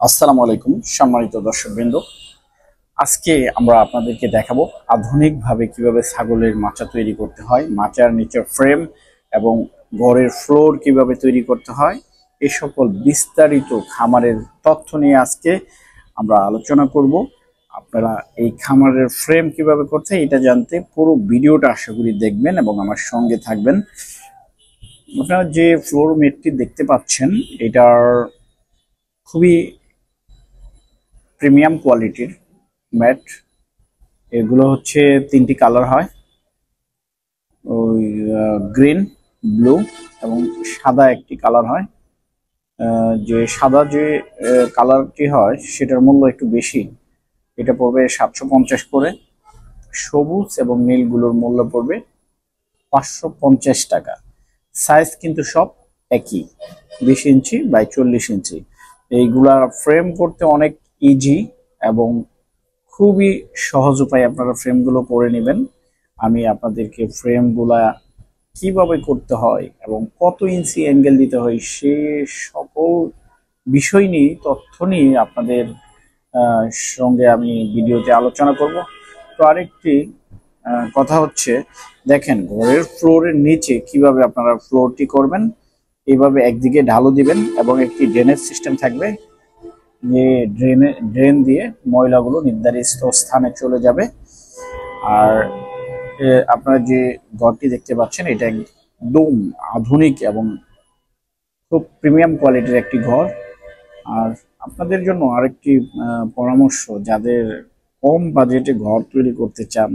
আসসালামু আলাইকুম সম্মানিত দর্শকবৃন্দ। আজকে আমরা আপনাদেরকে দেখাবো আধুনিকভাবে কিভাবে ছাগলের মাচা তৈরি করতে হয়, মাচার নিচে ফ্রেম এবং ঘরের ফ্লোর কিভাবে তৈরি করতে হয়, এই সকল বিস্তারিত খামারের তথ্য নিয়ে আজকে আমরা আলোচনা করব। আপনারা এই খামারের ফ্রেম কিভাবে করতে হয় এটা জানতে পুরো ভিডিওটা আশা করি দেখবেন এবং আমার সঙ্গে থাকবেন। আপনারা যে ফ্লোর মেটটি দেখতে পাচ্ছেন এটার খুবই প্রিমিয়াম কোয়ালিটির ম্যাট। এগুলো হচ্ছে তিনটি কালার হয়, ওই গ্রিন, ব্লু এবং সাদা একটি কালার হয়। যে সাদা যে কালারটি হয় সেটার মূল্য একটু বেশি, এটা পড়বে 750 করে। সবুজ এবং নীলগুলোর মূল্য পড়বে 550 টাকা। সাইজ কিন্তু সব একই, 20 ইঞ্চি বাই 40 ইঞ্চি। এইগুলা ফ্রেম করতে অনেক ইজি এবং খুবই সহজ উপায়, আপনারা ফ্রেমগুলো করে নেবেন। আমি আপনাদেরকে ফ্রেমগুলা কিভাবে করতে হয় এবং কত ইঞ্চি অ্যাঙ্গেল দিতে হয় সে সকল বিষয় নিয়ে তথ্য নিয়ে আপনাদের সঙ্গে আমি ভিডিওতে আলোচনা করব। তো আরেকটি কথা হচ্ছে, দেখেন ঘরের ফ্লোরের নিচে কিভাবে আপনারা ফ্লোরটি করবেন। এইভাবে একদিকে ঢালু দিবেন এবং একটি ড্রেনেজ সিস্টেম থাকবে, যে ড্রেন দিয়ে ময়লাগুলো নির্ধারিত স্থানে চলে যাবে। আর আপনারা যে ঘরটি দেখতে পাচ্ছেন এটা একদম আধুনিক এবং খুব প্রিমিয়াম কোয়ালিটির একটি ঘর। আর আপনাদের জন্য আরেকটি পরামর্শ, যাদের কম বাজেটে ঘর তৈরি করতে চান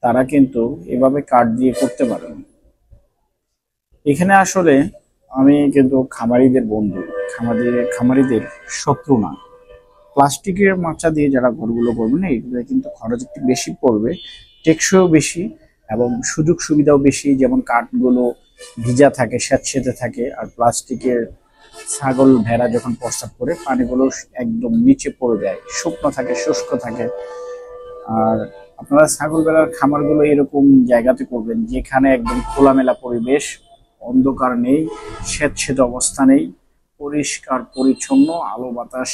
তারা কিন্তু এভাবে কাঠ দিয়ে করতে পারেন। এখানে আসলে আমি কিন্তু খামারিদের বন্ধু, খামারিদের শত্রু না। প্লাস্টিকের মাচা দিয়ে যারা ঘরগুলো করবেন এগুলো কিন্তু খরচ একটু বেশি পড়বে, টেকসইও বেশি এবং সুযোগ সুবিধাও বেশি। যেমন কাঠগুলো ভিজা থাকে, স্যাঁতসেঁতে থাকে, আর প্লাস্টিকের ছাগল ভেড়া যখন প্রস্রাব করে পানিগুলো একদম নিচে পড়ে যায়, শুকনো থাকে, শুষ্ক থাকে। আর আপনারা ছাগল ভেড়ার খামারগুলো এরকম জায়গাতে করবেন যেখানে একদম খোলামেলা পরিবেশ, অন্ধকার নেই, স্যাঁতসেঁতে অবস্থা নেই, পরিষ্কার পরিচ্ছন্ন, আলো বাতাস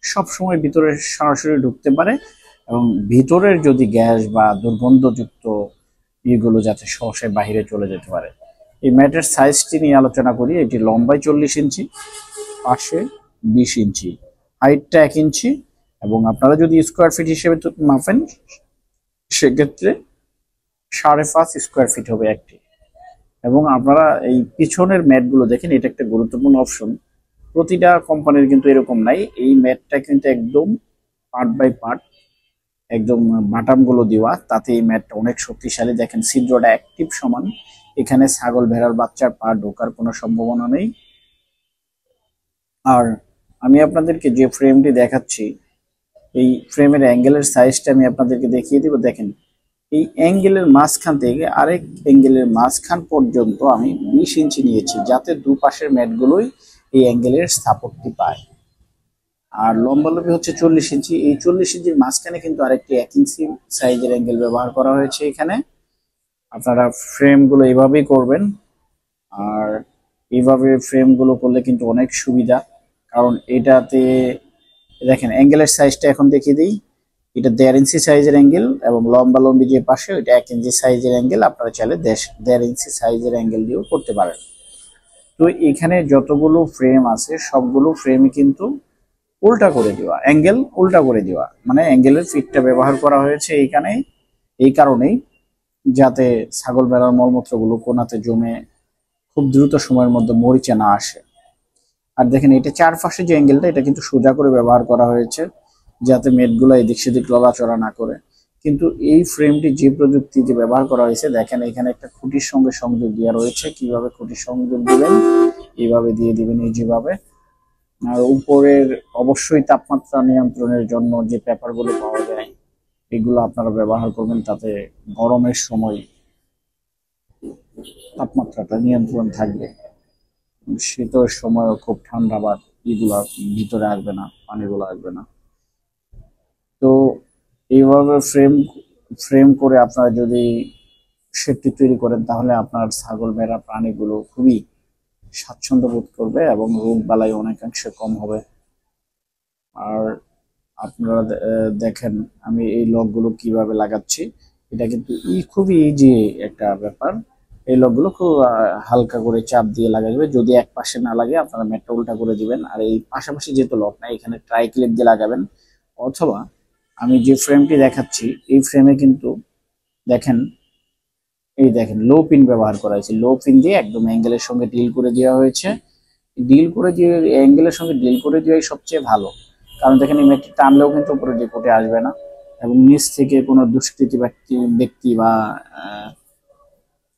সবসময় ভিতরে সরাসরি ঢুকতে পারে এবং ভিতরের যদি গ্যাস বা দুর্গন্ধযুক্ত ইগুলো যাতে সহসায় বাহিরে চলে যেতে পারে। এই ম্যাটের সাইজটি নিয়ে আলোচনা করি। এটি লম্বায় 40 ইঞ্চি, পাশে 20 ইঞ্চি, হাইটটা 1 ইঞ্চি এবং আপনারা যদি স্কোয়ার ফিট হিসেবে মাপেন সেক্ষেত্রে 5.5 স্কোয়ার ফিট হবে একটি। এবং আপনারা এই পিছনের ম্যাটগুলো দেখেন, এটা একটা গুরুত্বপূর্ণ অপশন। প্রতিটা কোম্পানির কিন্তু এরকম নাই। এই ম্যাটটা কিন্তু একদম পার্ট বাই পার্ট, একদম বাটামগুলো দেওয়া, তাতে এই ম্যাটটা অনেক শক্তিশালী। দেখেন ছিদ্রটা অ্যাক্টিভ সমান, এখানে ছাগল ভেড়ার বাচ্চার পা ঢোকার কোনো সম্ভাবনা নেই। আর আমি আপনাদেরকে যে ফ্রেমটি দেখাচ্ছি এই ফ্রেমের অ্যাঙ্গেলের সাইজটা আমি আপনাদেরকে দেখিয়ে দিব। দেখেন এই অ্যাঙ্গেলের মাঝখান থেকে আরেক অ্যাঙ্গেলের মাঝখান পর্যন্ত আমি 20 ইঞ্চি নিয়েছি, যাতে দুপাশের ম্যাটগুলোই এই অ্যাঙ্গেলের স্থাপত্যটি পায়। আর লম্বালম্বি হচ্ছে 40 ইঞ্চি। এই 40 ইঞ্চির মাঝখানে কিন্তু আরেকটি 1 ইঞ্চি সাইজের অ্যাঙ্গেল ব্যবহার করা হয়েছে এখানে। আপনারা ফ্রেমগুলো এইভাবেই করবেন। আর এইভাবে ফ্রেমগুলো করলে কিন্তু অনেক সুবিধা, কারণ এটাতে দেখেন অ্যাঙ্গেলের সাইজটা এখন দেখিয়ে দিই। এটা 1.5 ইঞ্চি সাইজের অ্যাঙ্গেল এবং লম্বালম্বি যে পাশে ওইটা 1 ইঞ্চি সাইজের অ্যাঙ্গেল। আপনারা চাইলে 1.5 ইঞ্চি সাইজের অ্যাঙ্গেল দিয়েও করতে পারেন। তো এখানে যতগুলো ফ্রেম আছে সবগুলো ফ্রেমই কিন্তু উল্টা করে দেওয়া, অ্যাঙ্গেল উল্টা করে দেওয়া, মানে অ্যাঙ্গেলের ফিটটা ব্যবহার করা হয়েছে এইখানে এই কারণেই, যাতে ছাগল ভেড়ার মলমূত্রগুলো কোনাতে জমে খুব দ্রুত সময়ের মধ্যে মরিচে না আসে। আর দেখেন এটা চারপাশে যে অ্যাঙ্গেলটা এটা কিন্তু সোজা করে ব্যবহার করা হয়েছে, যাতে মেটগুলো এদিক সেদিক লড়াচড়া না করে। কিন্তু এই ফ্রেমটি যে প্রযুক্তিতে ব্যবহার করা হয়েছে, দেখেন এখানে একটা খুঁটির সঙ্গে সংযোগ দেওয়া রয়েছে। কিভাবে খুঁটির সংযোগ দিবেন, এইভাবে দিয়ে দিবেন, এই যেভাবে। আর উপরের অবশ্যই তাপমাত্রা নিয়ন্ত্রণের জন্য যে পেপারগুলো পাওয়া যায় এগুলো আপনারা ব্যবহার করবেন, তাতে গরমের সময় তাপমাত্রাটা নিয়ন্ত্রণ থাকবে, শীতের সময়ও খুব ঠান্ডা বা এগুলা ভিতরে আসবে না, পানিগুলো আসবে না। তো এইভাবে ফ্রেম করে আপনারা যদি শেডটি তৈরি করেন তাহলে আপনার ছাগল ভেড়া প্রাণীগুলো খুবই স্বাচ্ছন্দ্য বোধ করবে এবং রোগ বালাই অনেকাংশে কম হবে। আর আপনারা দেখেন আমি এই লকগুলো কিভাবে লাগাচ্ছি। এটা কিন্তু খুবই ইজি একটা ব্যাপার। এই লকগুলো খুব হালকা করে চাপ দিয়ে লাগা যাবে। যদি এক পাশে না লাগে আপনারা ম্যাটটা উল্টা করে দিবেন। আর এই পাশাপাশি যেহেতু লক নাই, এখানে ট্রাই ক্লিপ দিয়ে লাগাবেন। অথবা আমি যে ফ্রেমটি দেখাচ্ছি এই ফ্রেমে কিন্তু দেখেন, এই দেখেন লো পিন ব্যবহার করা হয়েছে। লো পিন দিয়ে একদম অ্যাঙ্গেলের সঙ্গে ডিল করে দেওয়া হয়েছে। ডিল করে দিয়ে অ্যাঙ্গেলের সঙ্গে ডিল করে দেওয়াই সবচেয়ে ভালো। কারণ দেখেন এই ম্যাটটি টানলেও কিন্তু উপরে রিপোর্টে আসবে না, এবং নিচ থেকে কোনো দুষ্কৃতী ব্যক্তি বা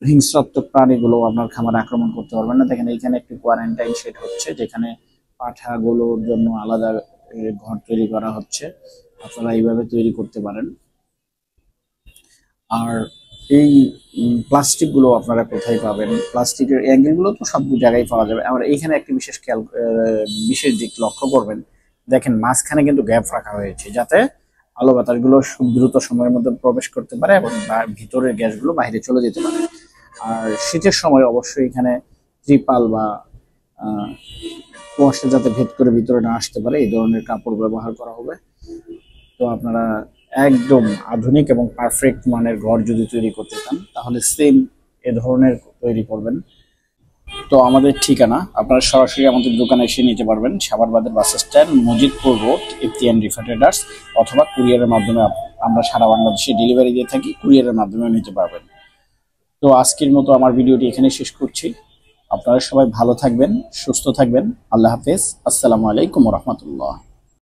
হিংস্রাত্মক প্রাণীগুলো আপনার খামারে আক্রমণ করতে পারবে না। দেখেন এইখানে একটি কোয়ারেন্টাইন শেড হচ্ছে, যেখানে পাঠাগুলোর জন্য আলাদা ঘর তৈরি করা হচ্ছে। আপনারা এইভাবে তৈরি করতে পারেন। আর এই প্লাস্টিক গুলো আপনারা কোথায় পাবেন? প্লাস্টিকের অ্যাঙ্গেল গুলো তো সব জায়গায় পাওয়া যাবে। আর এইখানে একটি বিশেষ দিক লক্ষ্য করবেন। দেখেন মাঝখানে কিন্তু গ্যাপ রাখা হয়েছে, যাতে আলো বাতাসগুলো খুব দ্রুত সময়ের মধ্যে প্রবেশ করতে পারে এবং ভিতরের গ্যাসগুলো বাইরে চলে যেতে পারে। আর শীতের সময় অবশ্যই এখানে ত্রিপাল বা কুয়াশা যাতে ভেদ করে ভিতরে না আসতে পারে এই ধরনের কাপড় ব্যবহার করা হবে। তো আপনারা একদম আধুনিক এবং পারফেক্ট মানের ঘর যদি তৈরি করতে চান, তাহলে সেম এ ধরনের তৈরি করবেন। তো আমাদের ঠিকানা আপনারা সরাসরি আমাদের দোকানে এসে নিতে পারবেন, Savarbazar bus stand, Majidpur road, Iftian Rifa traders. অথবা কুরিয়ারের মাধ্যমে আমরা সারা বাংলাদেশে ডেলিভারি দিয়ে থাকি, কুরিয়ারের মাধ্যমে নিতে পারবেন। তো আজকের মতো আমার ভিডিওটি এখানে শেষ করছি। আপনারা সবাই ভালো থাকবেন, সুস্থ থাকবেন। আল্লাহ হাফেজ। আসসালামু আলাইকুম রহমতুল্লাহ।